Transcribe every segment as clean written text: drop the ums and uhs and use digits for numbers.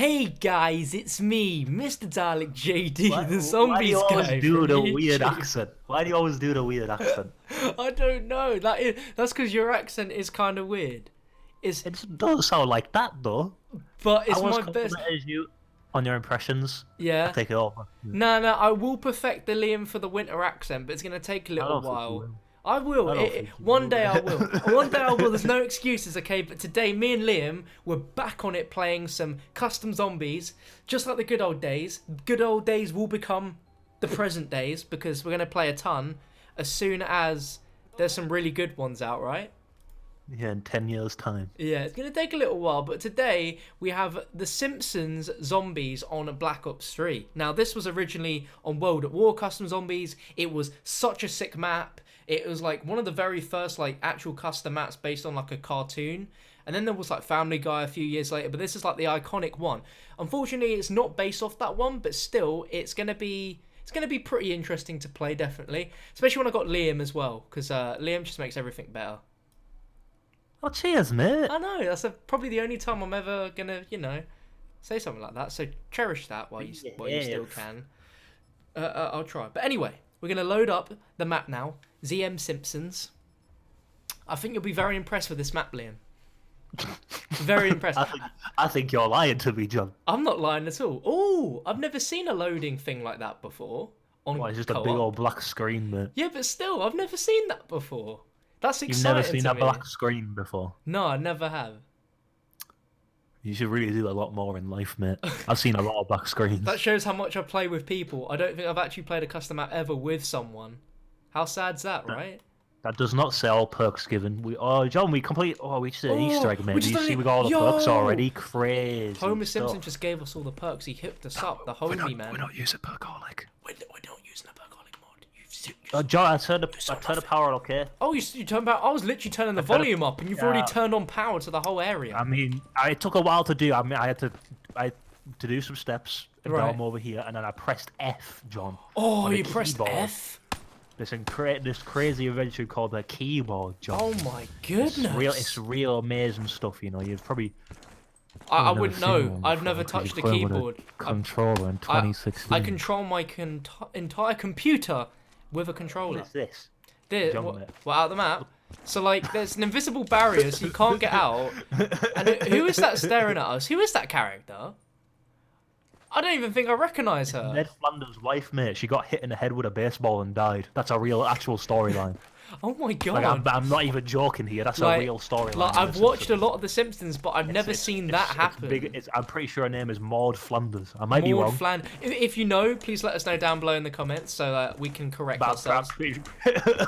Hey guys, it's me, Mr. Dalek JD, Why, the why do zombies you always guy do from the weird YouTube. accent? Why do you always do the weird accent? I don't know. That's because your accent is kind of weird. It's It doesn't sound like that though. but I it's once my best. complimented you on your impressions. I Yeah. take it over. No, no, I will perfect the Liam for the winter accent, but it's gonna take a I little don't think you while. will. I will. I don't think you One will. day I will. One day I will. There's no excuses, okay? But today, me and Liam were back on it playing some custom zombies, just like the good old days. Good old days will become the present days because we're gonna play a ton as soon as there's some really good ones out, right? Yeah, in 10 years' time. Yeah, it's going to take a little while, but today we have the Simpsons zombies on Black Ops 3. Now, this was originally on World at War custom zombies. It was such a sick map. It was like one of the very first like actual custom maps based on like a cartoon. And then there was like Family Guy a few years later, but this is like the iconic one. Unfortunately, it's not based off that one, but still it's going to be pretty interesting to play, definitely. Especially when I got Liam as well, because Liam just makes everything better. Oh, cheers, mate. I know, that's probably the only time I'm ever gonna, say something like that. So cherish that while you still can. I'll try. But anyway, we're gonna load up the map now. ZM Simpsons. I think you'll be very impressed with this map, Liam. Very impressed. I think you're lying to me, John. I'm not lying at all. Oh, I've never seen a loading thing like that before. Why, it's just a big old black screen, mate. Yeah, but still, I've never seen that before. That's You've exciting. never seen to a me. black screen before. No, I never have. You should really do a lot more in life, mate. I've seen a lot of black screens. That shows how much I play with people. I don't think I've actually played a custom map ever with someone. How sad's that, right? That does not sell perks given. John, we complete. Oh, we just did an Easter egg, man. Do you see we got all the perks already? Crazy. Homer stuff. Simpson just gave us all the perks. He hooked us up, the homie man. We're not using perkaholic. We're not using a perkaholic mod. John, I turned the power, okay? Oh, you turned back. I was literally turning the volume up, and you've already turned on power to the whole area. I mean, it took a while to do. I mean, I had to do some steps down over here, and then I pressed F, John. Oh, you pressed F? This crazy invention called the keyboard, John. Oh my goodness! It's real amazing stuff. You know, you've probably. I wouldn't know. I've never touched a keyboard. Controller in 2016. I control my entire computer with a controller. What is this? Well, out of the map. So like, there's an invisible barrier, so you can't get out. And who is that staring at us? Who is that character? I don't even think I recognise her. Ned Flanders' wife, mate. She got hit in the head with a baseball and died. That's a real, actual storyline. Oh my god! Like, I'm not even joking here. That's a real storyline. Like, I've watched a lot of The Simpsons, but I've never seen that happen. I'm pretty sure her name is Maud Flanders. I might be wrong. If you know, please let us know down below in the comments so that we can correct ourselves.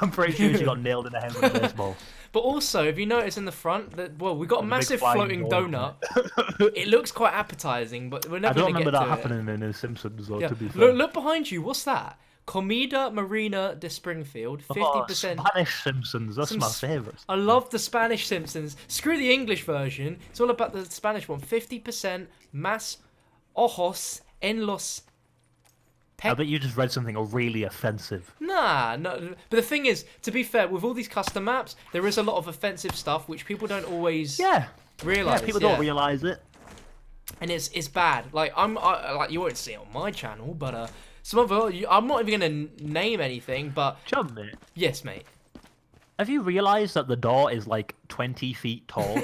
I'm pretty sure she got nailed in the head with a baseball. But also, if you notice in the front, that we got a massive floating donut. It looks quite appetizing, but we're never going to get to it. I don't remember that happening in The Simpsons, though, to be fair. Look behind you. What's that? Comida Marina de Springfield, 50%. Spanish Simpsons, that's my favourite. I love the Spanish Simpsons. Screw the English version. It's all about the Spanish one. 50% más ojos en los... I bet you just read something really offensive. Nah, no. But the thing is, to be fair, with all these custom maps, there is a lot of offensive stuff which people don't always realise. Yeah, people don't realise it. And it's bad. Like you won't see it on my channel, but some of I'm not even gonna name anything. But John, mate. Yes, mate. Have you realised that the door is like 20 feet tall?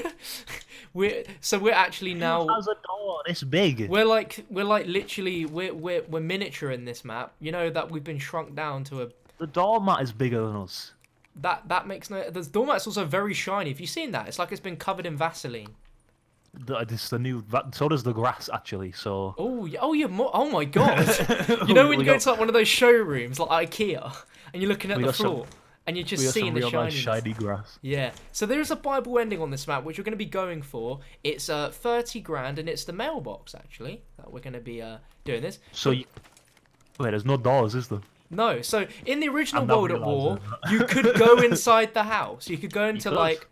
We're actually now. Who has a door this big? We're like literally we're miniature in this map. You know that we've been shrunk down to a. The doormat is bigger than us. That makes no. The doormat's also very shiny. Have you seen that? It's like it's been covered in Vaseline. So does the grass actually. So. Oh yeah! Oh my god! You know when you go to like one of those showrooms like IKEA and you're looking at the floor. And you're just seeing the nice shiny grass. Yeah. So there is a Bible ending on this map, which we're going to be going for. It's 30 grand, and it's the mailbox, actually, that we're going to be doing this. So, wait, there's no doors, is there? No. So in the original World at War, you could go inside the house. You could go into, like,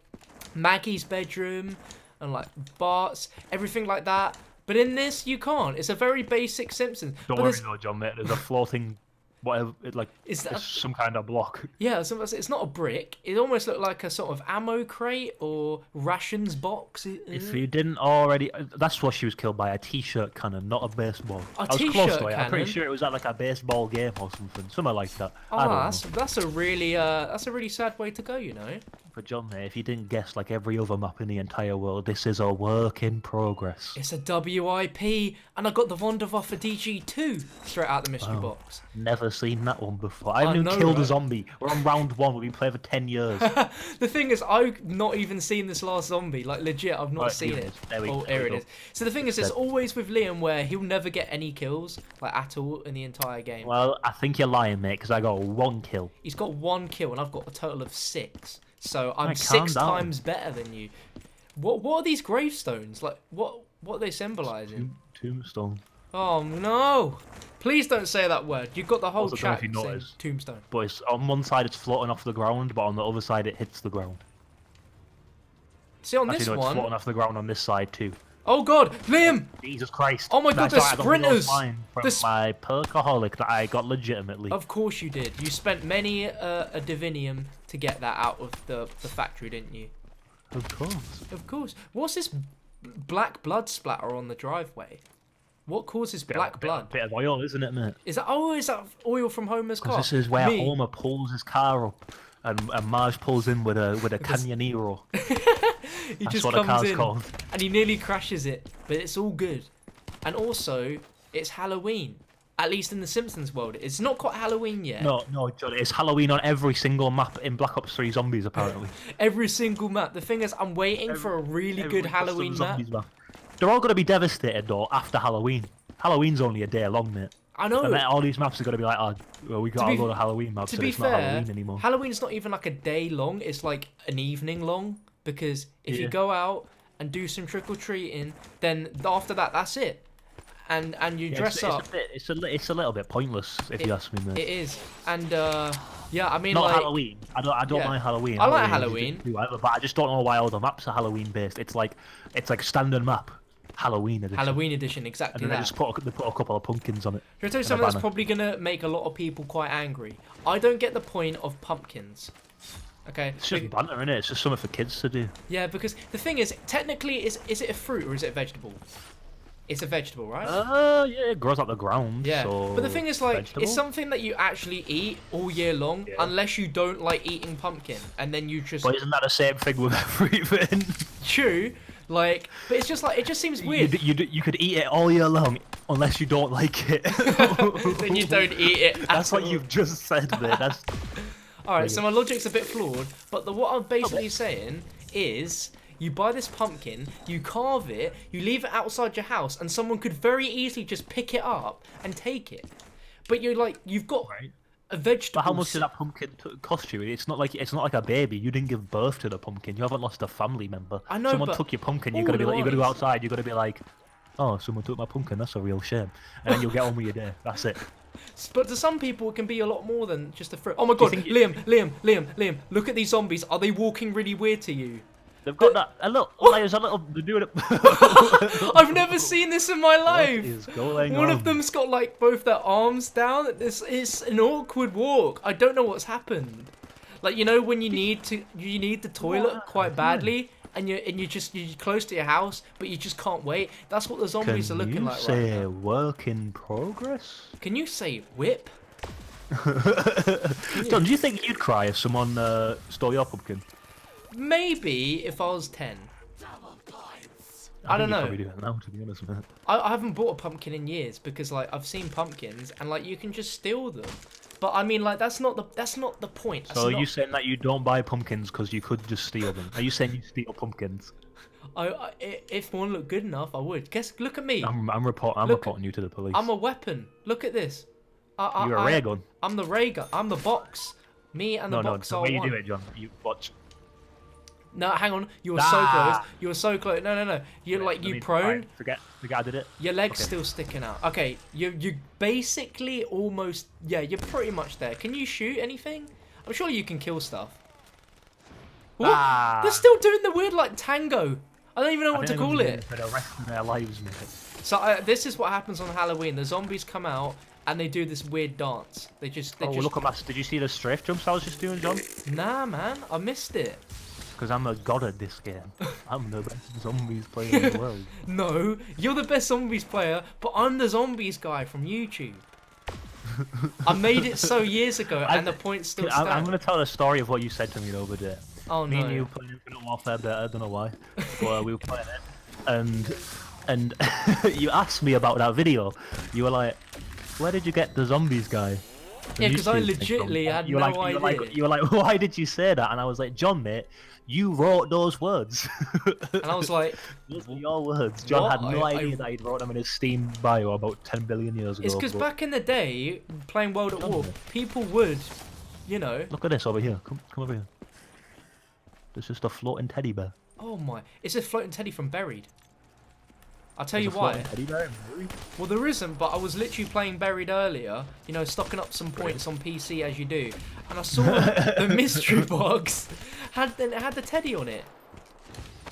Maggie's bedroom and, like, Bart's, everything like that. But in this, you can't. It's a very basic Simpsons. Don't worry, though, John, mate. There's a floating whatever. Like Is that? it's some kind of block. Yeah, so it's not a brick. It almost looked like a sort of ammo crate or rations box. If you didn't already, that's what she was killed by, a t-shirt cannon, not a baseball. A I was close t-shirt to it. I'm pretty cannon? sure it was at like a baseball game or something like that. I Oh, don't know. that's a really sad way to go, you know. But John, mate, if you didn't guess, like every other map in the entire world, this is a work in progress. It's a WIP, and I got the Vonderwaffe for DG2 straight out the mystery box. Never seen that one before. I haven't know, even killed a right? zombie. We're on round 1. We've been playing for 10 years. The thing is, I've not even seen this last zombie. Like, legit, I've not Right, seen here it. it is. There we Here it go. is. So the thing is, it's always with Liam where he'll never get any kills, like, at all in the entire game. Well, I think you're lying, mate, because I got 1 kill. He's got 1 kill, and I've got a total of 6. So I'm Right, calm 6 down. times better than you. What are these gravestones? Like, what are they symbolising? Tombstone. Oh, no. Please don't say that word. You've got the whole Also, don't know chat if you saying noticed. tombstone. But it's, on one side it's floating off the ground, but on the other side it hits the ground. See, on Actually, this no, it's one... floating off the ground on this side too. Oh, God. Liam! Jesus Christ. Oh my God, That's they're why I got rid of sprinters! mine From The my perkaholic that I got legitimately. Of course you did. You spent many a divinium to get that out of the factory, didn't you? Of course. Of course. What's this black blood splatter on the driveway? What causes black blood? Bit of oil, isn't it, mate? Is that oil from Homer's car? Because this is where Me. Homer pulls his car up, and Marge pulls in with a Canyonero. He That's just what a comes car's in called. and he nearly crashes it, but it's all good. And also, it's Halloween. At least in the Simpsons world, it's not quite Halloween yet. No, John, it's Halloween on every single map in Black Ops 3 Zombies, apparently. Every single map. The thing is, I'm waiting for a really Every good Halloween custom map. Zombies map. They're all going to be devastated, though, after Halloween. Halloween's only a day long, mate. I know. And then all these maps are going to be like, oh, well, we got a load of Halloween maps, To so be it's not fair, Halloween anymore. Halloween's not even like a day long. It's like an evening long. Because if you Yeah. go out and do some trick-or-treating, then after that, that's it. And you Yeah, dress up. It's a little bit pointless, if you ask me, mate. It is. And, yeah, I mean, Not like... Halloween. I don't Yeah. mind Halloween. I like is Halloween. whatever, but I just don't know why all the maps are Halloween based. It's like standard map, Halloween edition. Halloween edition, And exactly then that. they just put a couple of pumpkins on it. Should I tell you and a something that's banner. probably going to make a lot of people quite angry? I don't get the point of pumpkins. Okay? It's just banter, innit? It's just something for kids to do. Yeah, because the thing is, technically, is it a fruit or is it a vegetable? It's a vegetable, right? Yeah, it grows out the ground. Yeah, So but the thing is, like, vegetable? it's something that you actually eat all year long, Yeah. unless you don't like eating pumpkin, and then you just But isn't that the same thing with everything? chew, like, but it's just like, it just seems weird. You could eat it all year long, unless you don't like it. Then you don't eat it. That's at what all. you've just said, mate. That's Alright, so my logic's a bit flawed, but what I'm basically saying is, you buy this pumpkin, you carve it, you leave it outside your house, and someone could very easily just pick it up and take it. But you've got right. a vegetable. But how much did that pumpkin cost you? It's not like a baby. You didn't give birth to the pumpkin. You haven't lost a family member. I know, Someone but took your pumpkin. all You're gonna be it like, you gotta go was- outside. You gotta be like, oh, someone took my pumpkin. That's a real shame. And then you'll get on with your day. That's it. But to some people, it can be a lot more than just a fruit. Oh my god, think Liam, look at these zombies. Are they walking really weird to you? They've got that a little. There's a little. They're doing it. I've never seen this in my life. What is going One on? of them's got like both their arms down. It's an awkward walk. I don't know what's happened. Like, you know, when you need the toilet What? quite badly, and you're close to your house, but you just can't wait. That's what the zombies are Can looking you like right say now. work in progress? Can you say whip? John, do you think you'd cry if someone stole your pumpkin? Maybe if I was 10. I don't think you'd know. Probably do that now, to be honest, mate. I haven't bought a pumpkin in years because like I've seen pumpkins and like you can just steal them. But I mean, like that's not the point. That's So are not, you saying that you don't buy pumpkins because you could just steal them? Are you saying you steal pumpkins? if one looked good enough, I would. Look at me. I'm reporting you to the police. I'm a weapon. Look at this. You're a ray gun. I'm the ray gun. I'm the box. Me and the No, box the are way you one. do it, John. You watch. No, hang on. You were so close. Ah. You were so close. No. You're like you prone. Right, forget I did it. Your leg's Okay. still sticking out. Okay, you basically almost. Yeah, you're pretty much there. Can you shoot anything? I'm sure you can kill stuff. What? Ah. They're still doing the weird like tango. I don't even know what to I think they're call gonna do it. For the rest of their lives, mate. So this is what happens on Halloween. The zombies come out and they do this weird dance. They just. Look at that! Did you see the strafe jumps I was just doing, John? Nah, man, I missed it. Because I'm a god at this game. I'm the best zombies player in the world. No, you're the best zombies player, but I'm the zombies guy from YouTube. I made it so years ago, and the point still stands. I'm going to tell a story of what you said to me the other day. Oh, me no. and you were playing Infinite Warfare better, I don't know why. But we were playing it. And you asked me about that video. You were like, where did you get the zombies guy? Yeah, because I legitimately had no idea. You were like, why did you say that? And I was like, John, mate, you wrote those words. And I was like, those were your words. John what? had no idea that he'd wrote them in his Steam bio about 10 billion years ago. It's because back in the day, playing World at War, people would, Look at this over here. Come over here. There's just a floating teddy bear. Oh my! It's a floating teddy from Buried. I'll tell you There's a why. floating teddy bear in Buried? Well, there isn't, but I was literally playing Buried earlier, stocking up some points on PC as you do, and I saw the mystery box had the teddy on it.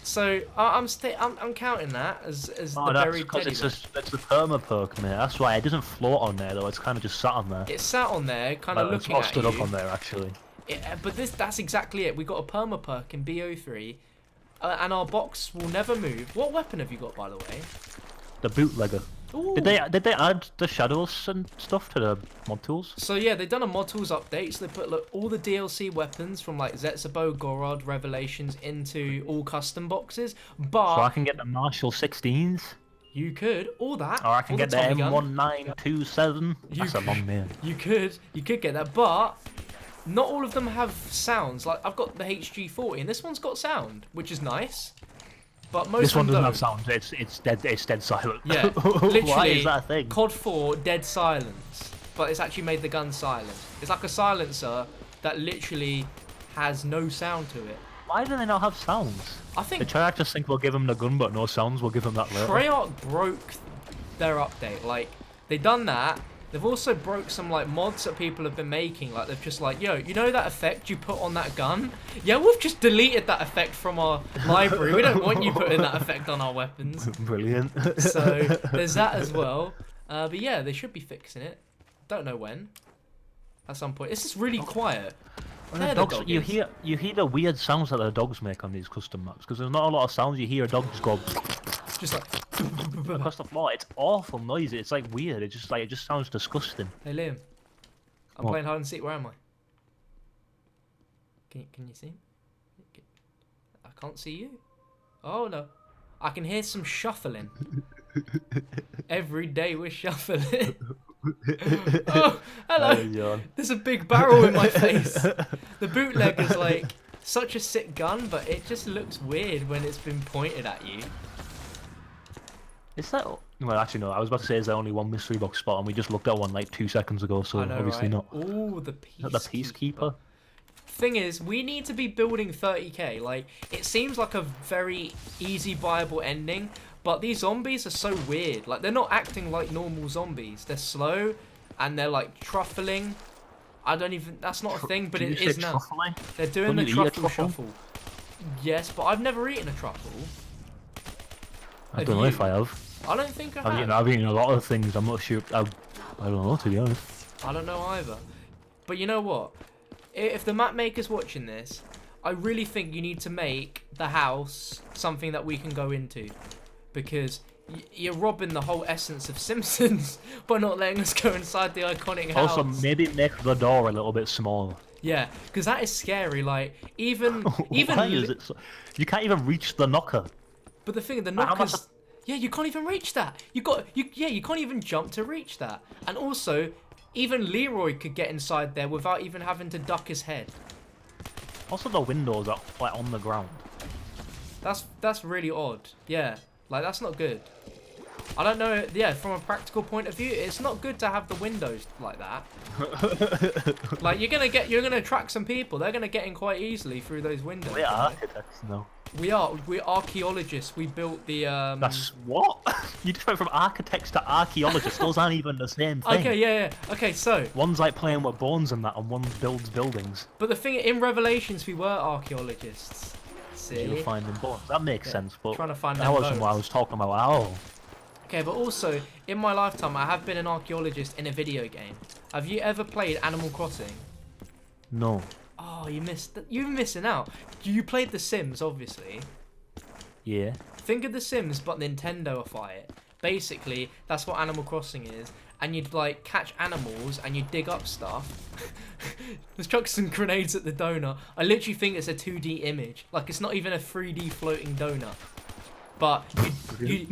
So I'm counting that as the Buried teddy. It's the perma perk, mate. That's why it doesn't float on there though. It's kind of just sat on there. It sat on there, kind of looking at you. It's stood up on there actually. But that's exactly it. We got a perma perk in BO3. And our box will never move. What weapon have you got, by the way? The bootlegger. Ooh. Did they add the shadows and stuff to the mod tools? So yeah, they've done a mod tools update. So they put all the DLC weapons from like Zetsubo, Gorod, Revelations into all custom boxes. But so I can get the Marshall 16s. You could, or that. Or I can get the Tommy gun. M1927. That's a long name. You could get that, but not all of them have sounds. Like I've got the HG40, and this one's got sound, which is nice. But most this one doesn't don't. have sound. It's dead silent. Yeah, literally. Why is that a thing? COD 4 dead silence, but it's actually made the gun silent. It's like a silencer that literally has no sound to it. Why do they not have sounds? I think the Treyarch just think we'll give them the gun, but no sounds. We'll give them that later. Treyarch broke their update. Like they done that. They've also broke some like mods that people have been making. Like they've just like, yo, you know that effect you put on that gun? Yeah, we've just deleted that effect from our library. We don't want you putting that effect on our weapons. Brilliant. So there's that as well. But yeah, they should be fixing it. Don't know when. At some point. It's just really quiet. You hear the weird sounds that the dogs make on these custom maps because there's not a lot of sounds. You hear a dog just go just like across the floor. It's awful noisy. It's like weird. It just sounds disgusting. Hey Liam, I'm playing hide and seek. Where am I? Can you see me? I can't see you. Oh no, I can hear some shuffling. Every day we're shuffling. Oh, hello. There's a big barrel in my face. The bootlegger's like such a sick gun, but it just looks weird when it's been pointed at you. Is that... Well, actually, no. I was about to say, is there only one mystery box spot, and we just looked at one like 2 seconds ago, so I know, obviously right? not. Ooh, the Peacekeeper. The Peacekeeper? Thing is, we need to be building 30k. Like, it seems like a very easy, viable ending, but these zombies are so weird. Like, they're not acting like normal zombies. They're slow, and they're like truffling. I don't even... That's not a thing, but it is now. Truffling? They're doing the truffle shuffle. Yes, but I've never eaten a truffle. I don't know if I have. I don't think I have. I've eaten a lot of things. I'm not sure. I don't know, to be honest. I don't know either. But you know what? If the map maker's watching this, I really think you need to make the house something that we can go into. Because you're robbing the whole essence of Simpsons by not letting us go inside the iconic house. Also, maybe make the door a little bit smaller. Yeah, because that is scary. Like, even... Why is it so... You can't even reach the knocker. But the thing, the knockers... Yeah, you can't even reach that. You can't even jump to reach that. And also, even Leroy could get inside there without even having to duck his head. Also, the windows are like on the ground. That's really odd. Yeah, like that's not good. I don't know. Yeah, from a practical point of view, it's not good to have the windows like that. Like you're gonna attract some people. They're gonna get in quite easily through those windows. We are architects, no. We're archaeologists. We built the That's what? You just went from architects to archaeologists. Those aren't even the same thing. Okay, yeah. Okay, so one's like playing with bones and that, and one builds buildings. But the thing in Revelations, we were archaeologists. See? You were finding bones. That makes sense, but trying to find that wasn't what I was talking about at all. Okay, but also, in my lifetime, I have been an archaeologist in a video game. Have you ever played Animal Crossing? No. Oh, you're missing out. You played The Sims, obviously. Yeah. Think of The Sims, but Nintendo-ify it. Basically, that's what Animal Crossing is. And you'd, like, catch animals and you dig up stuff. Let's chuck some grenades at the donut. I literally think it's a 2D image. Like, it's not even a 3D floating donut. But you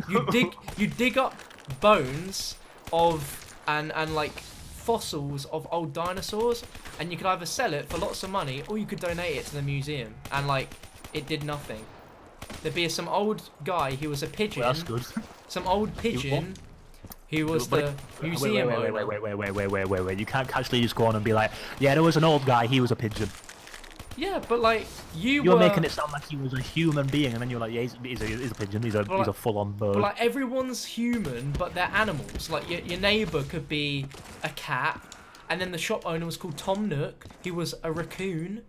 dig up bones of and like fossils of old dinosaurs, and you could either sell it for lots of money or you could donate it to the museum, and like it did nothing. There'd be some old guy, he was a pigeon. Well, that's good. Some old pigeon who was the museum owner. Wait. You can't casually just go on and be like, yeah, there was an old guy, he was a pigeon. Yeah, but like you're making it sound like he was a human being, and then you're like, yeah, he's a pigeon. He's a full-on bird. But like everyone's human, but they're animals. Like your neighbour could be a cat, and then the shop owner was called Tom Nook. He was a raccoon.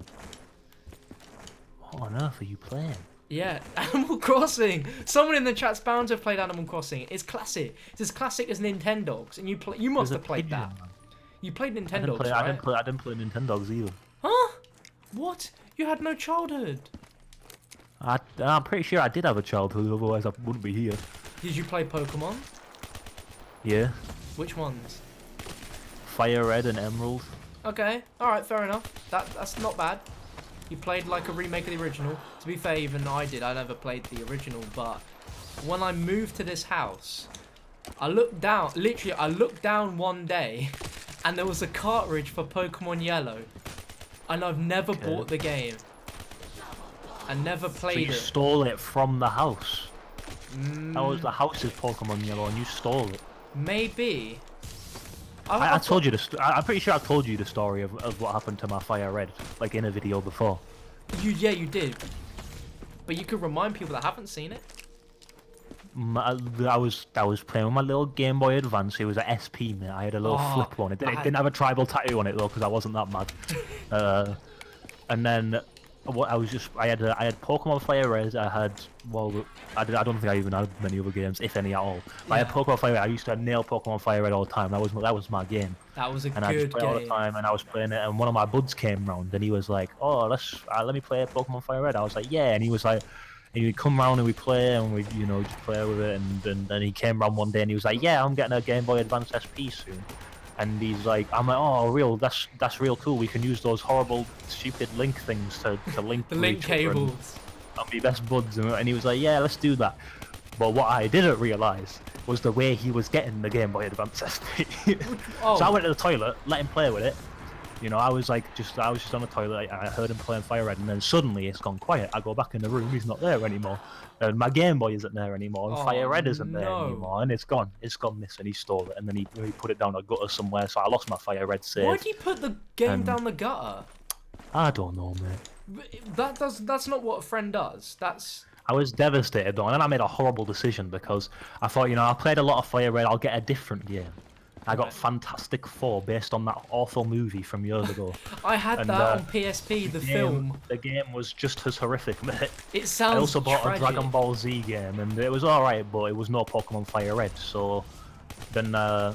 What on earth are you playing? Yeah, Animal Crossing. Someone in the chat's bound to have played Animal Crossing. It's classic. It's as classic as Nintendogs, and you must have played that. You played Nintendogs, right? I didn't play Nintendogs either. Huh? What? You had no childhood? I'm pretty sure I did have a childhood, otherwise I wouldn't be here. Did you play Pokemon? Yeah. Which ones? Fire Red and Emerald. Okay, alright, fair enough. That's not bad. You played like a remake of the original. To be fair, even I did. I never played the original, but when I moved to this house, I looked down, literally I looked down one day and there was a cartridge for Pokemon Yellow. And I've never bought the game. I never played it. So you stole it from the house? That was the house's Pokemon Yellow and you stole it? Maybe. I told you I'm pretty sure I told you the story of what happened to my Fire Red, like in a video before. Yeah, you did. But you could remind people that haven't seen it. I was playing with my little Game Boy Advance. It was a SP, mate. I had a little flip one. It didn't have a tribal tattoo on it though, because I wasn't that mad. And then I had Pokemon Fire Red. I don't think I even had many other games, if any at all. But I had Pokemon Fire Red. I used to nail Pokemon Fire Red all the time. That was my game. That was a good game. And I just played all the time, and I was playing it. And one of my buds came round, and he was like, "Oh, let me play Pokemon Fire Red." I was like, "Yeah," and he was like. And he'd come round and we play and we, just play with it. And then he came round one day and he was like, "Yeah, I'm getting a Game Boy Advance SP soon." And he's like, I'm like, "Oh, that's real cool. We can use those horrible, stupid link things to link the link cables. And be best buds." And he was like, "Yeah, let's do that." But what I didn't realise was the way he was getting the Game Boy Advance SP. So I went to the toilet, let him play with it. I was just on the toilet. I heard him playing Fire Red, and then suddenly it's gone quiet. I go back in the room. He's not there anymore. And my Game Boy isn't there anymore. And Fire Red isn't there anymore. And it's gone. It's gone missing. He stole it, and then he put it down a gutter somewhere. So I lost my Fire Red save. Why'd he put the game down the gutter? I don't know, mate. That's not what a friend does. I was devastated though, and then I made a horrible decision because I thought, I played a lot of Fire Red. I'll get a different game. I got Fantastic Four based on that awful movie from years ago. I had that on PSP, the film. The game was just as horrific, mate. It sounds I also bought tragic. a Dragon Ball Z game, and it was alright, but it was no Pokemon Fire Red, so then I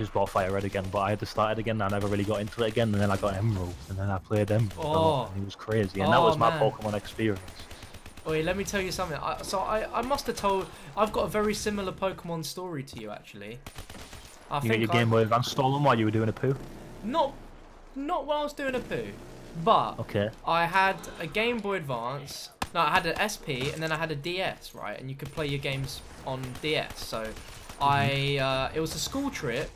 just bought Fire Red again, but I had to start it again, I never really got into it again, and then I got Emerald, and then I played Emerald a lot, and it was crazy, and that was my Pokemon experience. Wait, let me tell you something. I must have told... I've got a very similar Pokemon story to you, actually. You got your Game Boy Advance stolen while you were doing a poo? Not when I was doing a poo, but I had a Game Boy Advance. No, I had an SP and then I had a DS, right? And you could play your games on DS. So it was a school trip,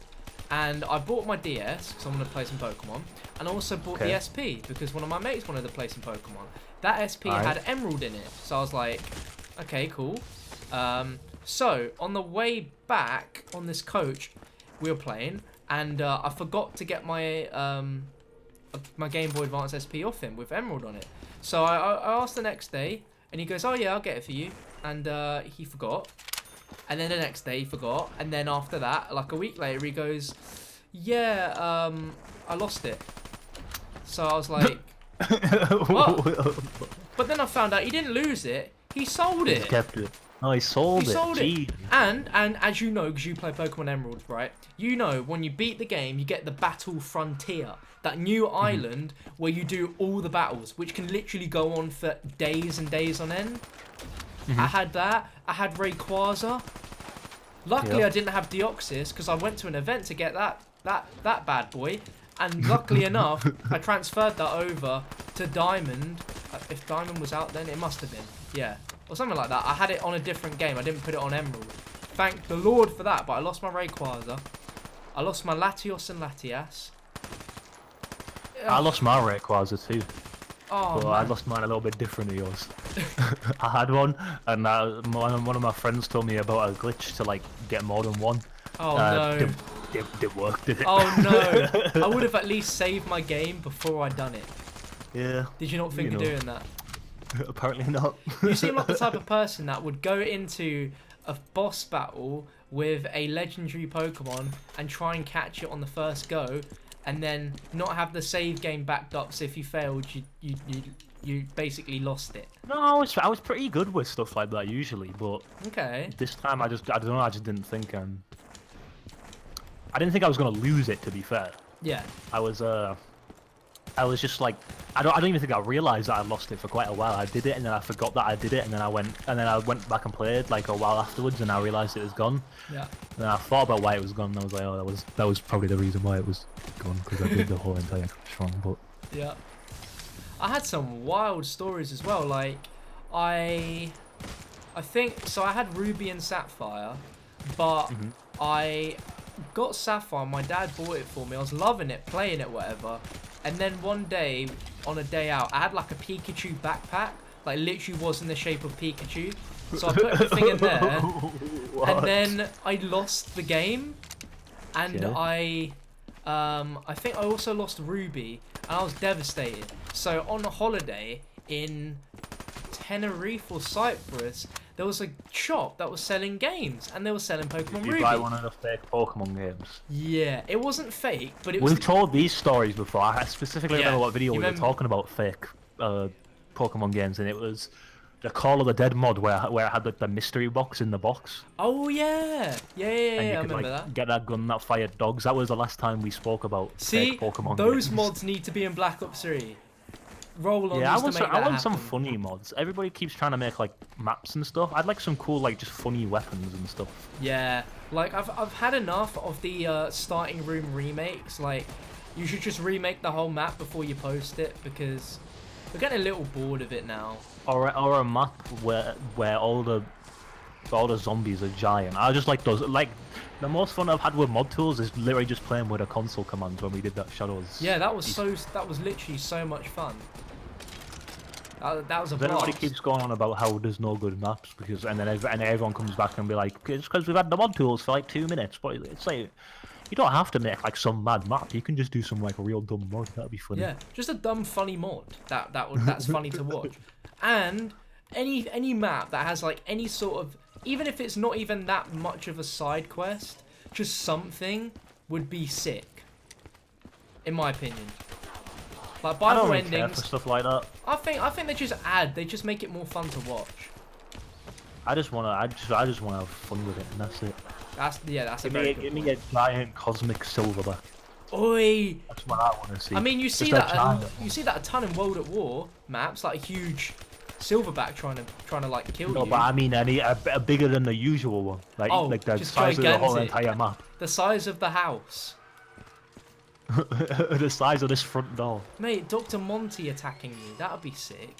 and I bought my DS because I wanted to play some Pokemon, and I also bought the SP because one of my mates wanted to play some Pokemon. That SP had Emerald in it, so I was like, okay, cool. So on the way back on this coach, we were playing, and I forgot to get my my Game Boy Advance SP off him with Emerald on it. So I asked the next day, and he goes, "Oh yeah, I'll get it for you." And he forgot. And then the next day he forgot. And then after that, like a week later, he goes, "Yeah, I lost it." So I was like, "What?" But then I found out he didn't lose it. He sold He it. kept it. No, he sold He it. sold it. Gee. And as you know, because you play Pokemon Emerald, right? You know when you beat the game, you get the Battle Frontier, that new island where you do all the battles, which can literally go on for days and days on end. I had that. I had Rayquaza. Luckily, I didn't have Deoxys because I went to an event to get that bad boy. And luckily enough, I transferred that over to Diamond. If Diamond was out then, it must have been. Yeah. Or something like that. I had it on a different game. I didn't put it on Emerald. Thank the Lord for that. But I lost my Rayquaza. I lost my Latios and Latias. I lost my Rayquaza too. Oh, but I lost mine a little bit different to yours. I had one, and one of my friends told me about a glitch to like get more than one. Oh no. Didn't work, did it? Oh no. I would have at least saved my game before I'd done it. Yeah. Did you not think of doing that? Apparently not. You seem like the type of person that would go into a boss battle with a legendary Pokemon and try and catch it on the first go, and then not have the save game backed up. So if you failed, you basically lost it. No, I was pretty good with stuff like that usually, but okay. This time I don't know. I just didn't think I didn't think I was gonna lose it. To be fair. Yeah. I was just like, I don't even think I realized that I lost it for quite a while. I did it and then I forgot that I did it, and then I went back and played like a while afterwards, and I realized it was gone. Yeah. And then I thought about why it was gone, and I was like, oh, that was probably the reason why it was gone, because I did the whole entire quest wrong. But yeah, I had some wild stories as well. Like, I think so. I had Ruby and Sapphire, but I got Sapphire. My dad bought it for me. I was loving it, playing it, whatever. And then one day, on a day out, I had like a Pikachu backpack, like literally was in the shape of Pikachu. So I put everything in there, and then I lost the game, and I think I also lost Ruby, and I was devastated. So on a holiday in Tenerife or Cyprus, there was a shop that was selling games, and they were selling Pokemon Ruby. Did you buy one of the fake Pokemon games? Yeah, it wasn't fake, but it was... We've told these stories before. I specifically remember what video we were talking about fake Pokemon games, and it was the Call of the Dead mod where I had like the mystery box in the box. Oh yeah, yeah, I remember that. Get that gun that fired dogs. That was the last time we spoke about fake Pokemon those games. mods need to be in Black Ops 3. Roll on. Yeah, I want some funny mods. Everybody keeps trying to make like maps and stuff. I'd like some cool like just funny weapons and stuff. Yeah, like I've had enough of the starting room remakes. Like, you should just remake the whole map before you post it, because we're getting a little bored of it now. Or a map where all the zombies are giant. I just like those. Like, the most fun I've had with mod tools is literally just playing with the console commands when we did that Shadows. Yeah, that was literally so much fun. That was a blast. Everybody keeps going on about how there's no good maps and then everyone comes back and be like, it's because we've had the mod tools for like 2 minutes. But it's like, you don't have to make like some mad map. You can just do some like real dumb mod. That'd be funny. Yeah, just a dumb funny mod that's funny to watch. And any map that has like any sort of, even if it's not even that much of a side quest, just something would be sick, in my opinion. Like Bible endings, care for stuff like that. I think they just make it more fun to watch. I just wanna have fun with it, and that's it. That's a very good Give me a giant cosmic silverback. Oi! That's what I want to see. I mean, you see that a ton in World at War maps, like a huge silverback trying to like kill you. No, but I mean a bigger than the usual one, like the size of the whole entire map. The size of the house. The size of this front door. Mate, Dr. Monty attacking you. That would be sick.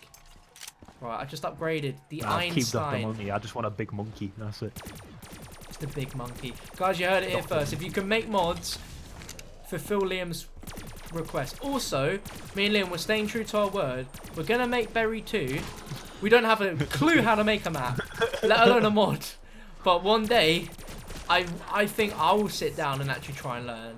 Right, I just upgraded the I'll Einstein. keep Dr. Monkey. I just want a big monkey. That's it. The big monkey. Guys, you heard it here first. If you can make mods, fulfill Liam's request. Also, me and Liam, we're staying true to our word. We're going to make Berry 2. We don't have a clue how to make a map, let alone a mod. But one day, I think I will sit down and actually try and learn.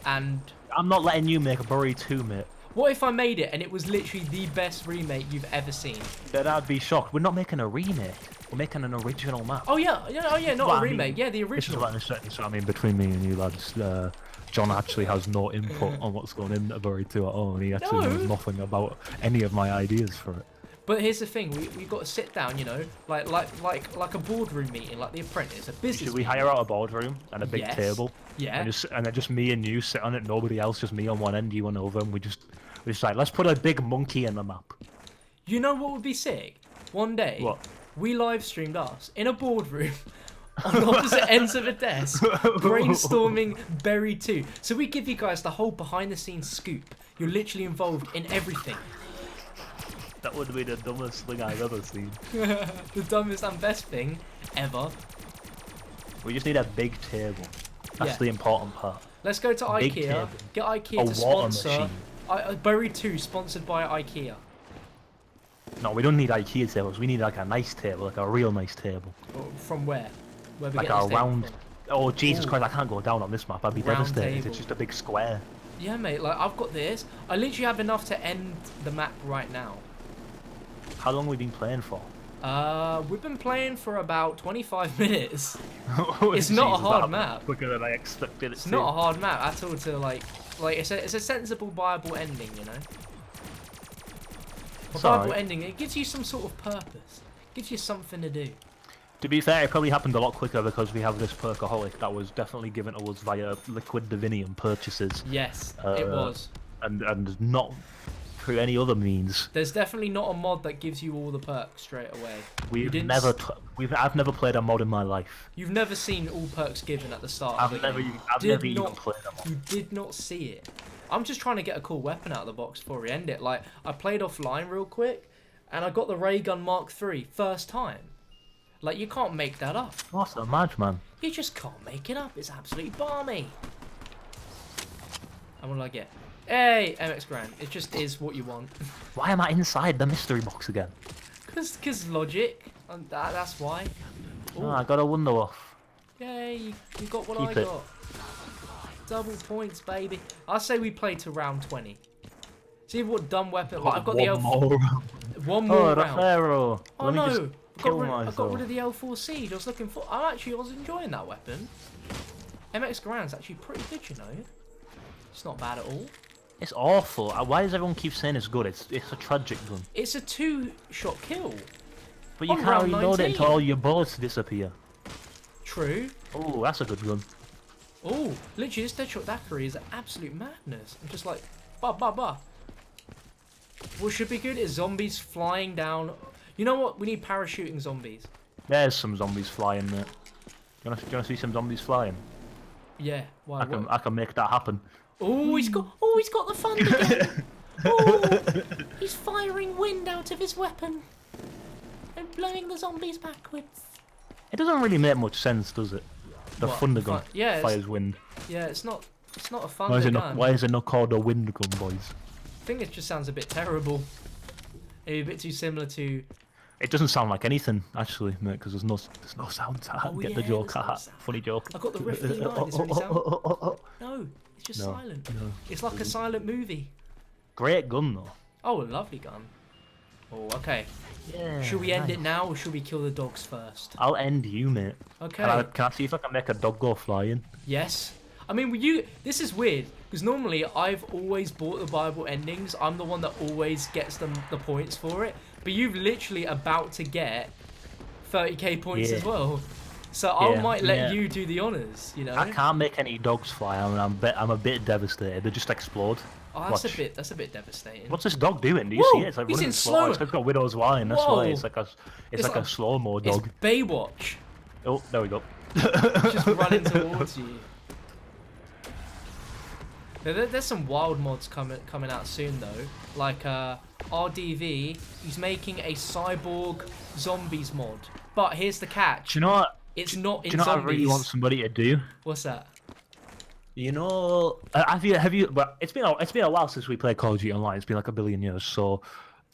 And I'm not letting you make a Bury 2, mate. What if I made it and it was literally the best remake you've ever seen? Then I'd be shocked. We're not making a remake. We're making an original map. Oh yeah, not a remake. Yeah, the original. This is what I mean between me and you lads. John actually has no input on what's going in Bury 2 at all, and he actually knows nothing about any of my ideas for it. But here's the thing: we got to sit down, you know, like a boardroom meeting, like The Apprentice, a business. Should we meeting. hire out a boardroom and a big table? Yeah. And then just me and you sit on it, nobody else, just me on one end, you on over, and we just like, let's put a big monkey in the map. You know what would be sick? One day, What? we live streamed us in a boardroom on opposite ends of a desk, brainstorming BO3. So we give you guys the whole behind-the-scenes scoop. You're literally involved in everything. That would be the dumbest thing I've ever seen. The dumbest and best thing ever. We just need a big table. That's the important part. Let's go to Big IKEA. table. Get IKEA to water sponsor. machine. BO3 sponsored by IKEA. No, we don't need IKEA tables. We need like a nice table, like a real nice table. From where? Where we Like get a this table round. from? Oh Jesus Ooh. Christ! I can't go down on this map. I'd be Round devastated. table. It's just a big square. Yeah, mate. Like I've got this. I literally have enough to end the map right now. How long have we been playing for? We've been playing for about 25 minutes. Oh, It's not a Jesus, hard that map. Quicker than I expected it It's to. not a hard map at all to like it's a sensible, viable ending, you know. A viable ending. It gives you some sort of purpose. Gives you something to do. To be fair, it probably happened a lot quicker because we have this perkaholic that was definitely given to us via liquid divinium purchases. Yes, it was. And not through any other means. There's definitely not a mod that gives you all the perks straight away. I've never played a mod in my life. You've never seen all perks given at the start I've of the never game. even played a mod. You did not see it. I'm just trying to get a cool weapon out of the box before we end it. Like, I played offline real quick, and I got the ray gun Mark III first time. Like, you can't make that up. What's a madman? You just can't make it up. It's absolutely balmy. And what did I get? Hey, MX Grand. It just is what you want. Why am I inside the mystery box again? Cause logic. And that's why. Oh, I got a window off. Yay, you got what Keep I it. got. Double points, baby. I say we play to round 20. See what dumb weapon. Like, I've got the one more round. Raffaello. Oh Let me no! just I kill got myself. rid of the L4 Siege. I was looking for. I was enjoying that weapon. MX Grand's actually pretty good, you know. It's not bad at all. It's awful. Why does everyone keep saying it's good? It's a tragic gun. It's a 2-shot kill. But you On can't round reload it 19. until all your bullets disappear. True. Oh, that's a good gun. Oh, literally, this Deadshot Daiquiri is absolute madness. I'm just like, bah, bah, bah. What should be good is zombies flying down. You know what? We need parachuting zombies. There's some zombies flying there. Do you wanna see some zombies flying? Yeah. Why? I can make that happen. Oh, he's got the thunder gun. Oh, he's firing wind out of his weapon and blowing the zombies backwards. It doesn't really make much sense, does it? The What? thunder gun Yeah, fires wind. Yeah, it's not a Why thunder is it gun. not? Why is it not called a wind gun, boys? I think it just sounds a bit terrible. Maybe a bit too similar to. It doesn't sound like anything, actually, mate, because there's no sound. I Oh, get the yeah, joke. there's no Haha. sound. Funny joke. I got the riffly line. Is there any sound? No, it's just silent. No, It's like a silent movie. Great gun though. Oh, a lovely gun. Oh, okay. Yeah. Should we end it now or should we kill the dogs first? I'll end you, mate. Okay. Can I see if I can make a dog go flying? Yes. I mean, this is weird because normally I've always bought the Bible endings. I'm the one that always gets the points for it. But you've literally about to get 30k points as well. So I might let you do the honors, you know? I can't make any dogs fly. I'm a bit devastated. They just explode. Oh, that's a bit devastating. What's this dog doing? Do you Whoa, see it? It's like he's running in slow. slow. It's got Widow's Wine. That's Whoa. why it's like a slow-mo dog. It's Baywatch. Oh, there we go. Just running towards you. There's some wild mods coming out soon though. Like RDV, he's making a cyborg zombies mod. But here's the catch. Do you know what? It's not in Do you know what I really zombies. want somebody to do? What's that? You know, have you? Well, it's been a while since we played Call of Duty Online. It's been like a billion years. So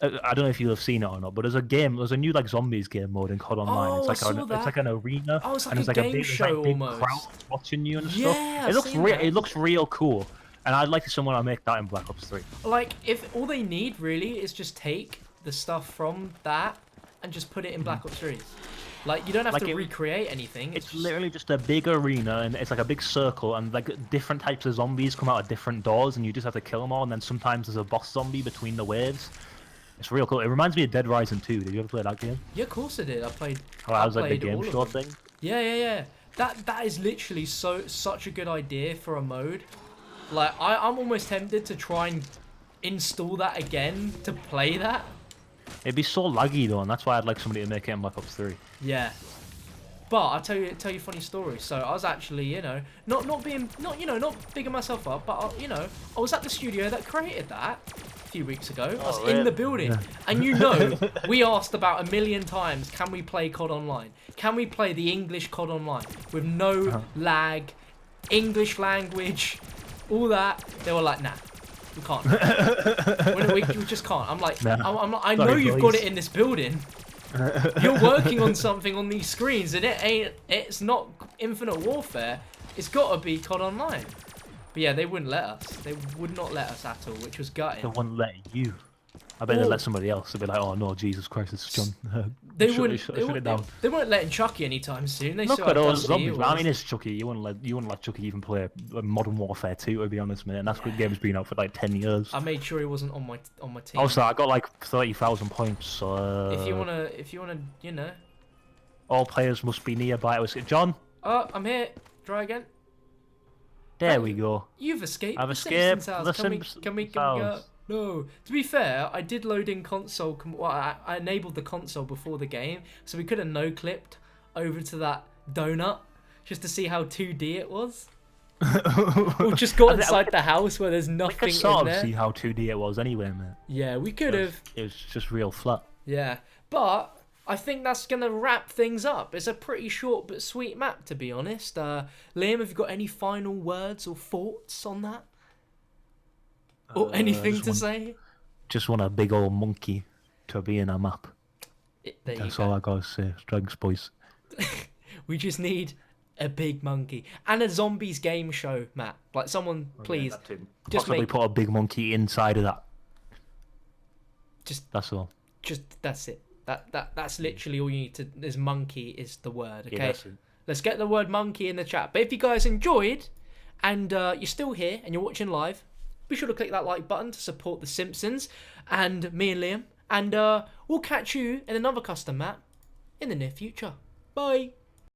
I don't know if you have seen it or not. But there's a new like zombies game mode in COD Online. Oh, it's like an arena. Oh, it's like and a there's game big, show big almost. crowd watching you and Yeah, stuff. I've seen that. It looks real cool. And I'd like someone to make that in Black Ops 3. Like, if all they need really is just take the stuff from that and just put it in Black Ops 3. Like, you don't have to recreate anything. It's literally just a big arena, and it's like a big circle, and like different types of zombies come out of different doors, and you just have to kill them all. And then sometimes there's a boss zombie between the waves. It's real cool. It reminds me of Dead Rising 2. Did you ever play that game? Yeah, of course I did. I played. Oh, that I was like the played game all of show them. thing. Yeah. That is literally such a good idea for a mode. Like I'm almost tempted to try and install that again to play that. It'd be so laggy though, and that's why I'd like somebody to make it in Black Ops 3. Yeah. But I'll tell you a funny story. So I was actually, not bigging myself up, but I was at the studio that created that a few weeks ago. I was in the building, and we asked about 1 million times, can we play COD Online? Can we play the English COD Online with no lag, English language, all that? They were like, nah. We can't. We just can't. I'm like, nah. I know you've got it in this building. You're working on something on these screens, and it's not Infinite Warfare. It's got to be COD Online. But yeah, they wouldn't let us. They would not let us at all, which was gutting. They wouldn't let you. I bet they'd let somebody else. They'd be like, oh no, Jesus Christ, it's John. They wouldn't. They weren't letting Chucky anytime soon. They Look still at had those Dusty, zombies. I mean, it's Chucky. You wouldn't let Chucky even play Modern Warfare 2, to be honest, man. And that's good game's been out for like 10 years. I made sure he wasn't on my team. Also, I got like 30,000 points. So if you wanna, all players must be nearby. John. Oh, I'm here. Try again. There we go. You've escaped. I've escaped the Simpsons house. Can we go? No. To be fair, I did load in console. I enabled the console before the game, so we could have no-clipped over to that donut just to see how 2D it was. We just got inside the house where there's nothing in there. We could sort of see how 2D it was anyway, man. Yeah, we could have. It was just real flat. Yeah, but I think that's going to wrap things up. It's a pretty short but sweet map, to be honest. Liam, have you got any final words or thoughts on that? Or anything to say? Just want a big old monkey to be in a map. That's all I gotta say. Drugs, boys. We just need a big monkey and a zombies game show map. Like someone, please, just possibly put a big monkey inside of that. That's all. That's it. That's literally all you need to. This monkey is the word. Okay, yeah, let's get the word monkey in the chat. But if you guys enjoyed and you're still here and you're watching live, be sure to click that like button to support The Simpsons and me and Liam. And we'll catch you in another custom map in the near future. Bye.